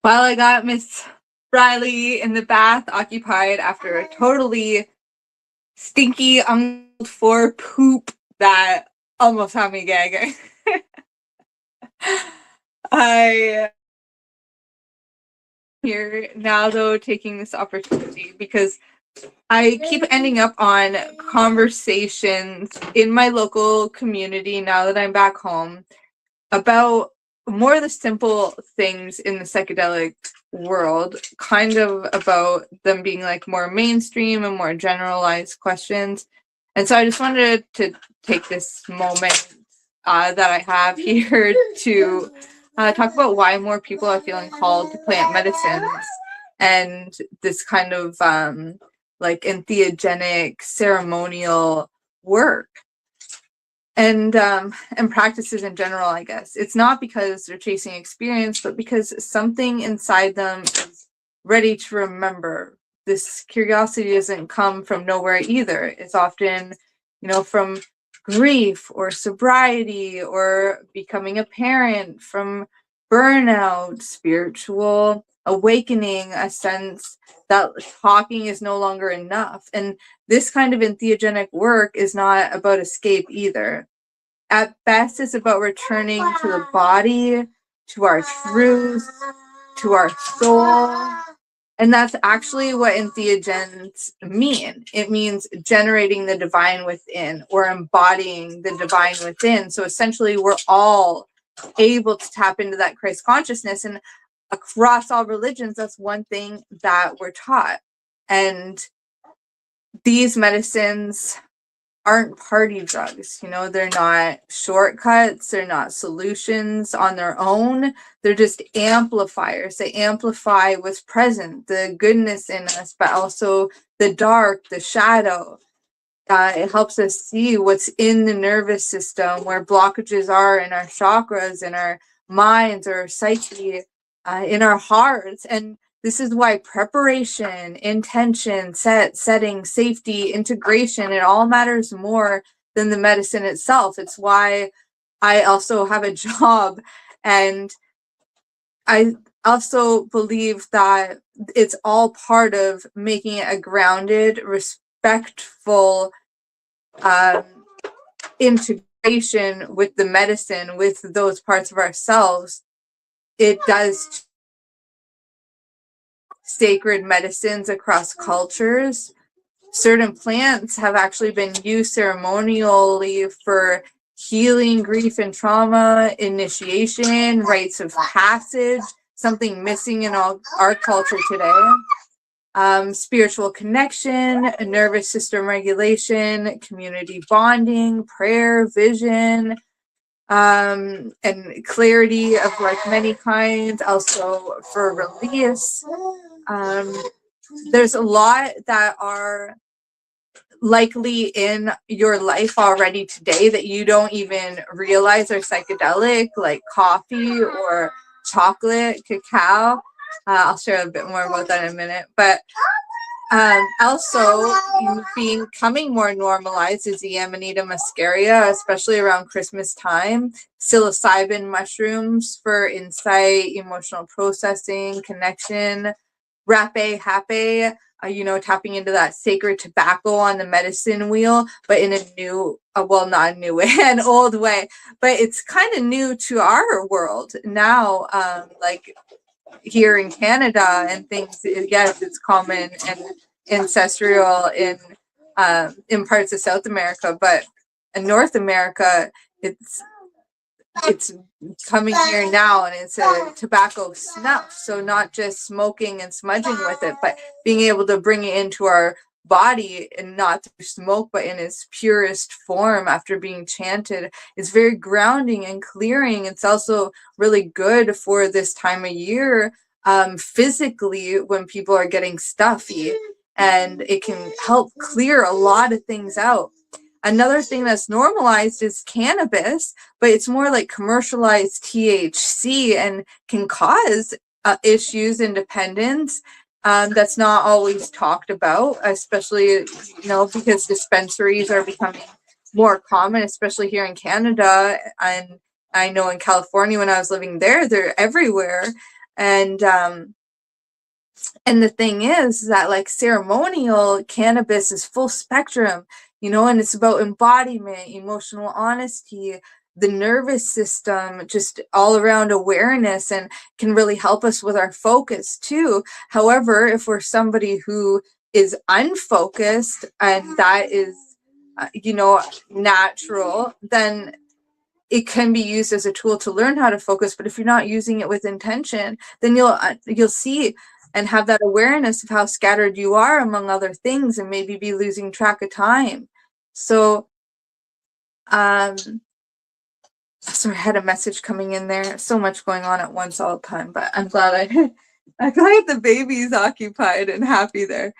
While I got Miss Rylie in the bath occupied after a totally stinky, uncalled for poop that almost had me gagging. I here now though taking this opportunity because I keep ending up on conversations in my local community now that I'm back home about more of the simple things in the psychedelic world, kind of about them being like more mainstream and more generalized questions. And so I just wanted to take this moment that I have here to talk about why more people are feeling called to plant medicines and this kind of like entheogenic ceremonial work and practices in general. I guess it's not because they're chasing experience, but because something inside them is ready to remember. This curiosity doesn't come from nowhere either. It's often, from grief or sobriety or becoming a parent, from burnout, spiritual awakening, a sense that talking is no longer enough. And this kind of entheogenic work is not about escape either. At best, it's about returning to the body, to our truth, to our soul. And that's actually what entheogens mean. It means generating the divine within or embodying the divine within. So essentially, we're all able to tap into that Christ consciousness. And across all religions, that's one thing that we're taught. And these medicines aren't party drugs, they're not shortcuts, they're not solutions on their own, they're just amplifiers. They amplify what's present, the goodness in us, but also the dark, the shadow. It helps us see what's in the nervous system, where blockages are in our chakras, in our minds, or psyche, in our hearts. And this is why preparation, intention, setting, safety, integration, it all matters more than the medicine itself. It's why I also have a job. And I also believe that it's all part of making it a grounded, respectful integration with the medicine, with those parts of ourselves. It does sacred medicines across cultures. Certain plants have actually been used ceremonially for healing grief and trauma, initiation, rites of passage, something missing in our culture today. Spiritual connection, nervous system regulation, community bonding, prayer, vision, and clarity of like many kinds, also for release. There's a lot that are likely in your life already today that you don't even realize are psychedelic, like coffee or chocolate, cacao. I'll share a bit more about that in a minute. But also becoming more normalized is the Amanita muscaria, especially around Christmas time. Psilocybin mushrooms for insight, emotional processing, connection. Rapé, Hapé, tapping into that sacred tobacco on the medicine wheel, but in a new, well, not a new way, an old way, but it's kind of new to our world now, like here in Canada and things. Yes, it's common and ancestral in parts of South America, but in North America, it's coming here now, and it's a tobacco snuff. So not just smoking and smudging with it, but being able to bring it into our body and not through smoke, but in its purest form after being chanted, is very grounding and clearing. It's also really good for this time of year, physically, when people are getting stuffy, and it can help clear a lot of things out. Another thing that's normalized is cannabis, but it's more like commercialized THC and can cause issues and dependence. That's not always talked about, especially, because dispensaries are becoming more common, especially here in Canada. And I know in California, when I was living there, they're everywhere. And the thing is that like ceremonial cannabis is full spectrum, you know, and it's about embodiment, emotional honesty, the nervous system, just all around awareness, and can really help us with our focus too. However, if we're somebody who is unfocused and that is, you know, natural, then it can be used as a tool to learn how to focus. But if you're not using it with intention, then you'll see and have that awareness of how scattered you are among other things, and maybe be losing track of time. So sorry, I had a message coming in there. So much going on at once all the time, but I'm glad I'm glad the baby's occupied and happy there.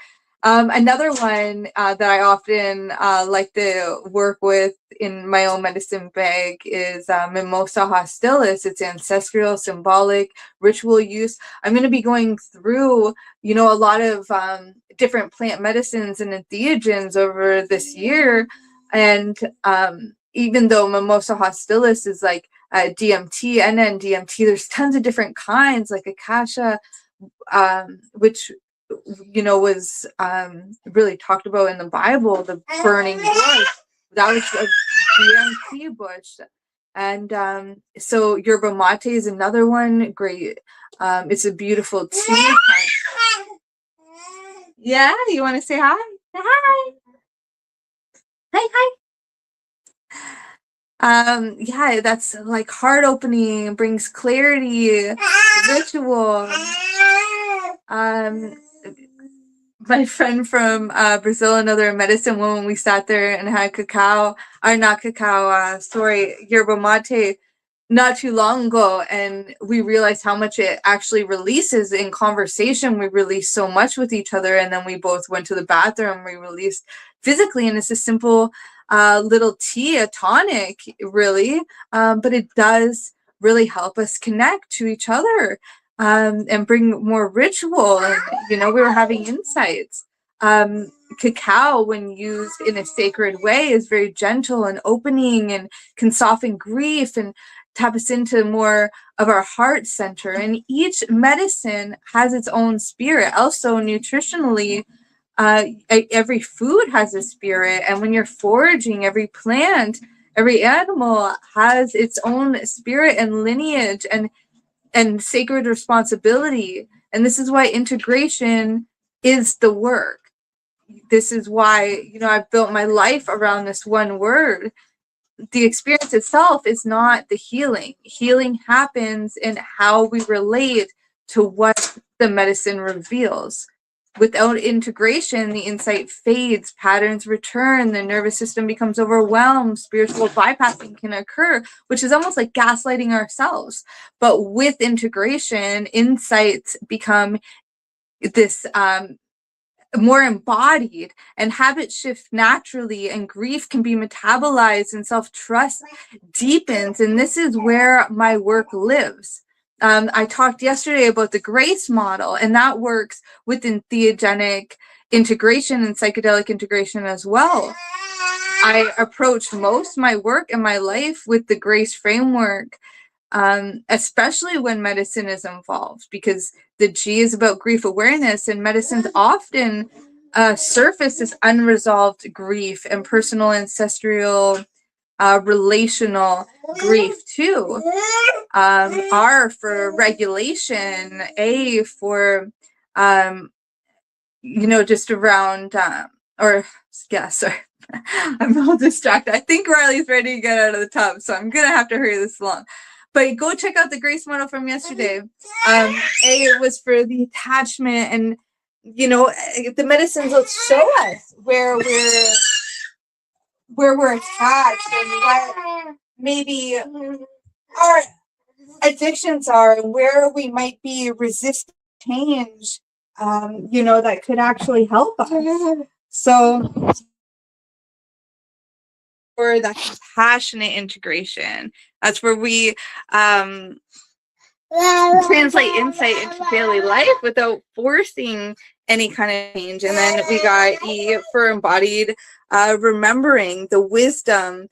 Another one that I often like to work with in my own medicine bag is Mimosa hostilis. It's ancestral, symbolic, ritual use. I'm going to be going through, you know, a lot of different plant medicines and entheogens over this year. And even though Mimosa hostilis is like DMT, NN-DMT, there's tons of different kinds, like Akasha, which, you know, was really talked about in the Bible, the burning bush. That was a DMT bush. And so Yerba mate is another one. Great. It's a beautiful tea. Yeah, you want to say hi? Hi. Hi, hi. Yeah, that's like heart opening, brings clarity, ritual. My friend from Brazil, another medicine woman, we sat there and had cacao, or not cacao, sorry, yerba mate not too long ago, and we realized how much it actually releases in conversation. We release so much with each other, and then we both went to the bathroom, we released physically, and it's a simple little tea, a tonic, really, but it does really help us connect to each other. And bring more ritual, and you know, we were having insights. Cacao, when used in a sacred way, is very gentle and opening, and can soften grief and tap us into more of our heart center. And each medicine has its own spirit. Also, nutritionally, every food has a spirit, and when you're foraging, every plant, every animal has its own spirit and lineage and sacred responsibility. And this is why integration is the work. This is why, you know, I've built my life around this one word. The experience itself is not the healing. Healing happens in how we relate to what the medicine reveals. Without integration, the insight fades, patterns return, the nervous system becomes overwhelmed, spiritual bypassing can occur, which is almost like gaslighting ourselves. But with integration, insights become this more embodied, and habits shift naturally, and grief can be metabolized, and self-trust deepens. And this is where my work lives. I talked yesterday about the GRACE model, and that works with entheogenic integration and psychedelic integration as well. I approach most of my work in my life with the GRACE framework, especially when medicine is involved, because the G is about grief awareness, and medicines often surface this unresolved grief and personal, ancestral, relational grief too. R for regulation, A for, you know, just around, or yeah, sorry. I'm all distracted. I think Riley's ready to get out of the tub, so I'm gonna have to hurry this along. But go check out the GRACE model from yesterday. A was for the attachment, and you know, the medicines will show us where we're attached, and what maybe our addictions are, and where we might be resisting change. You know, that could actually help us. So, for that compassionate integration, that's where we translate insight into daily life without forcing any kind of change. And then we got E for embodied remembering, the wisdom,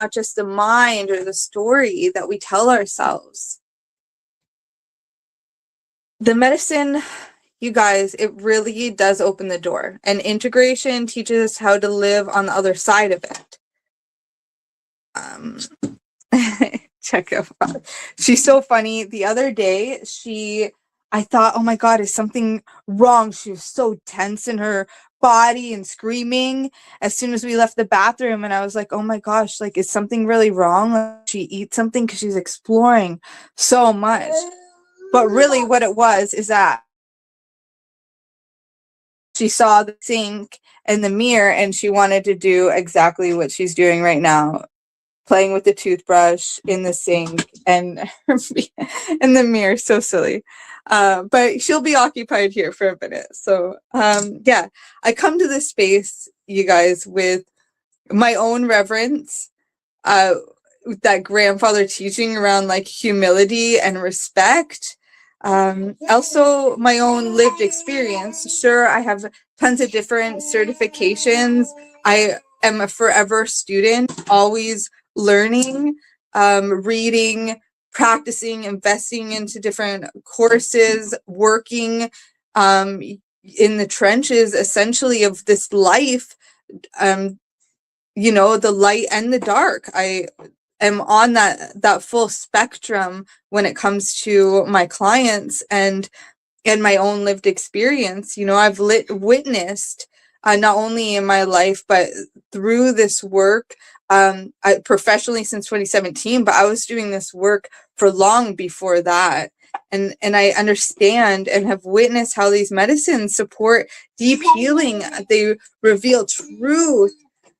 not just the mind or the story that we tell ourselves. the medicine, you guys, it really does open the door, and integration teaches us how to live on the other side of it. Check out. She's so funny. The other day, I thought, oh my God, is something wrong? She was so tense in her body and screaming as soon as we left the bathroom. And I was like, oh my gosh, like, is something really wrong? Like, she eat something because she's exploring so much. But really what it was is that she saw the sink and the mirror and she wanted to do exactly what she's doing right now, playing with the toothbrush in the sink and in the mirror. So silly. But she'll be occupied here for a minute. So yeah, I come to this space, you guys, with my own reverence, that grandfather teaching around like humility and respect. Also my own lived experience. Sure, I have tons of different certifications. I am a forever student, always learning, reading, practicing, investing into different courses, working in the trenches essentially of this life, you know, the light and the dark. I am on that full spectrum when it comes to my clients and my own lived experience. You know, I've witnessed not only in my life but through this work, professionally since 2017, but I was doing this work for long before that. And I understand and have witnessed how these medicines support deep healing. They reveal truth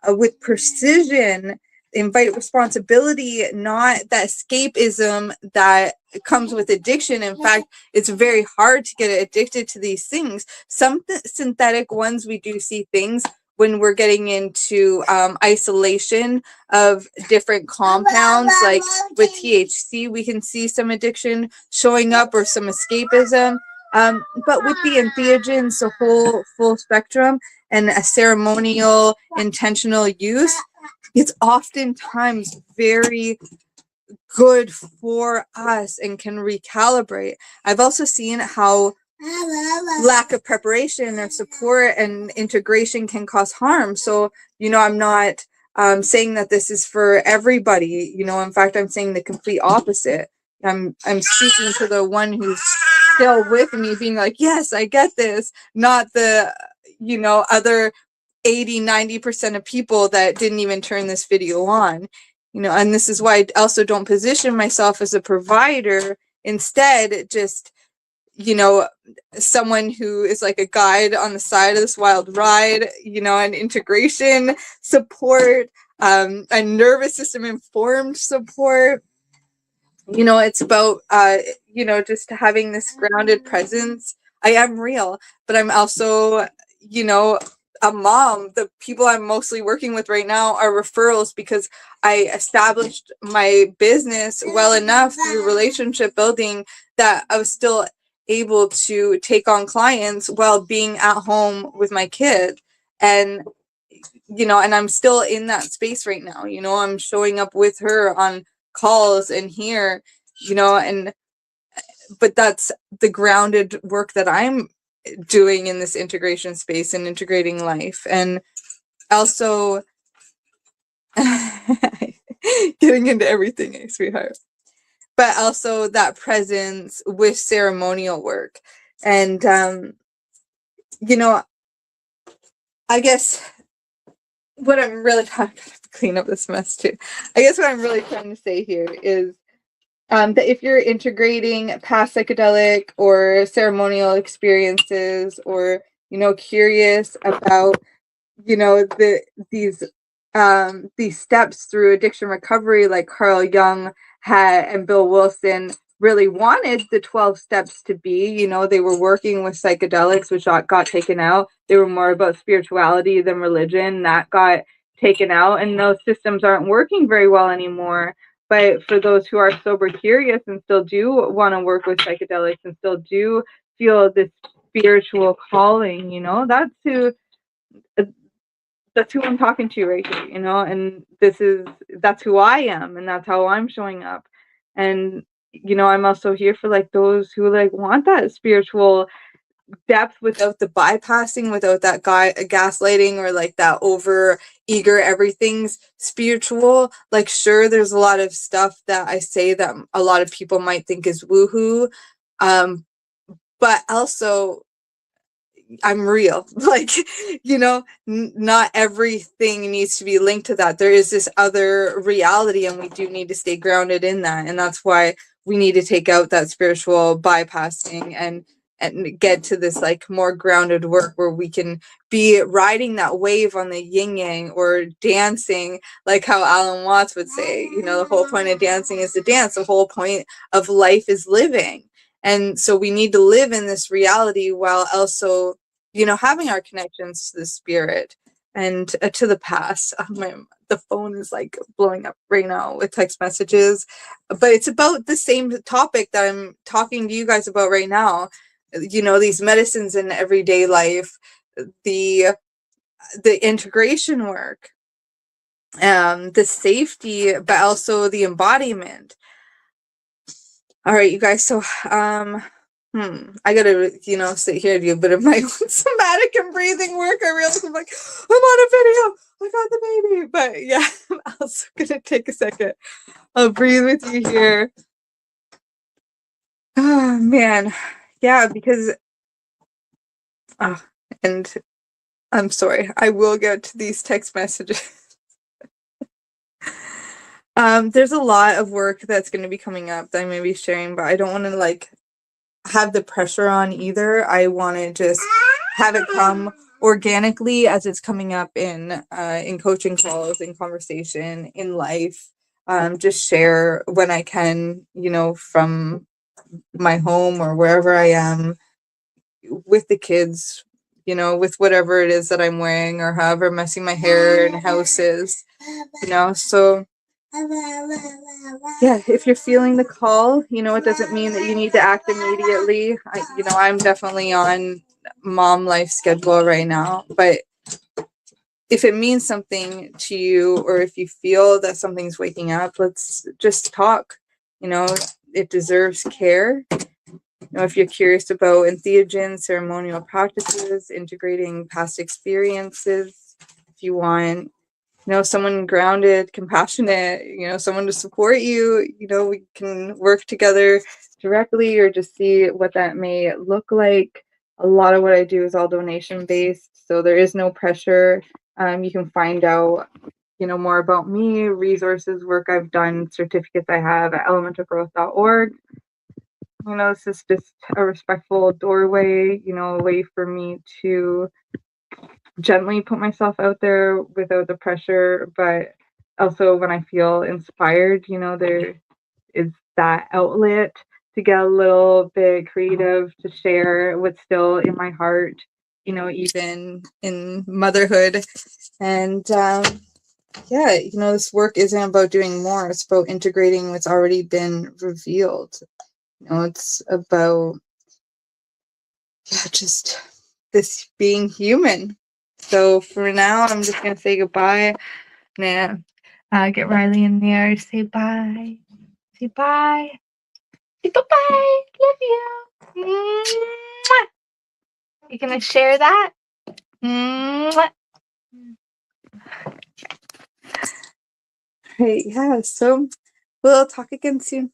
with precision, invite responsibility, not that escapism that comes with addiction. In fact, it's very hard to get addicted to these things. Some synthetic ones, we do see things when we're getting into isolation of different compounds, like with THC, we can see some addiction showing up or some escapism. But with the entheogens, the whole full spectrum, and a ceremonial intentional use, it's oftentimes very good for us and can recalibrate. I've also seen how lack of preparation or support and integration can cause harm. So, you know, I'm not saying that this is for everybody. You know, in fact, I'm saying the complete opposite. I'm speaking to the one who's still with me, being like, yes, I get this, not the, you know, other 80-90% of people that didn't even turn this video on. You know, and this is why I also don't position myself as a provider. Instead, just, you know, someone who is like a guide on the side of this wild ride, you know, an integration support, a nervous system informed support. You know, it's about, you know, just having this grounded presence. I am real, but I'm also, you know, a mom. The people I'm mostly working with right now are referrals because I established my business well enough through relationship building that I was still able to take on clients while being at home with my kid. And, you know, and I'm still in that space right now. You know, I'm showing up with her on calls and here, you know, and but that's the grounded work that I'm doing in this integration space and integrating life. And also getting into everything, eh, sweetheart, but also that presence with ceremonial work. And you know, I guess what I'm really trying to clean up this mess too. I guess what I'm really trying to say here is that if you're integrating past psychedelic or ceremonial experiences, or, you know, curious about, you know, these steps through addiction recovery, like Carl Jung had and Bill Wilson really wanted the 12 steps to be, you know, they were working with psychedelics, which got taken out. They were more about spirituality than religion. That got taken out, and those systems aren't working very well anymore. But for those who are sober curious and still do want to work with psychedelics and still do feel this spiritual calling, you know, that's who I'm talking to right here, you know, and that's who I am, and that's how I'm showing up. And I'm also here for like those who like want that spiritual depth without the bypassing, without that gaslighting or like that over eager everything's spiritual. Like, sure, there's a lot of stuff that I say that a lot of people might think is woohoo, but also I'm real. Like, not everything needs to be linked to that. There is this other reality, and we do need to stay grounded in that. And that's why we need to take out that spiritual bypassing and get to this like more grounded work where we can be riding that wave on the yin yang, or dancing, like how Alan Watts would say, the whole point of dancing is to dance. The whole point of life is living. And so we need to live in this reality while also having our connections to the spirit and to the past. The phone is like blowing up right now with text messages, but it's about the same topic that I'm talking to you guys about right now. These medicines in everyday life, the integration work, the safety, but also the embodiment. All right, you guys. So, I gotta, sit here and do a bit of my own somatic and breathing work. I realize I'm like, I'm on a video. I got the baby. But yeah, I'm also gonna take a second. I'll breathe with you here. Oh man. Yeah, because and I'm sorry, I will get to these text messages. There's a lot of work that's gonna be coming up that I'm gonna be sharing, but I don't want to like have the pressure on either. I want to just have it come organically as it's coming up in coaching calls, in conversation, in life. Just share when I can, from my home or wherever I am, with the kids, with whatever it is that I'm wearing or however messy my hair and house is, so yeah, if you're feeling the call, it doesn't mean that you need to act immediately. I'm definitely on mom life schedule right now, but if it means something to you, or if you feel that something's waking up, let's just talk. It deserves care. If you're curious about entheogens, ceremonial practices, integrating past experiences, if you want someone grounded, compassionate, someone to support you, we can work together directly, or just see what that may look like. A lot of what I do is all donation based, so there is no pressure. You can find out, more about me, resources, work I've done, certificates I have at elementalgrowth.org. This is just a respectful doorway, a way for me to gently put myself out there without the pressure, but also when I feel inspired, there is that outlet to get a little bit creative, to share what's still in my heart, even in motherhood. And yeah, this work isn't about doing more, it's about integrating what's already been revealed. It's about just this being human. So for now, I'm just going to say goodbye. Get Rylie in there. Say bye. Say bye. Say bye-bye. Love you. Mwah. You going to share that? Mwah. Hey, yeah, so we'll talk again soon.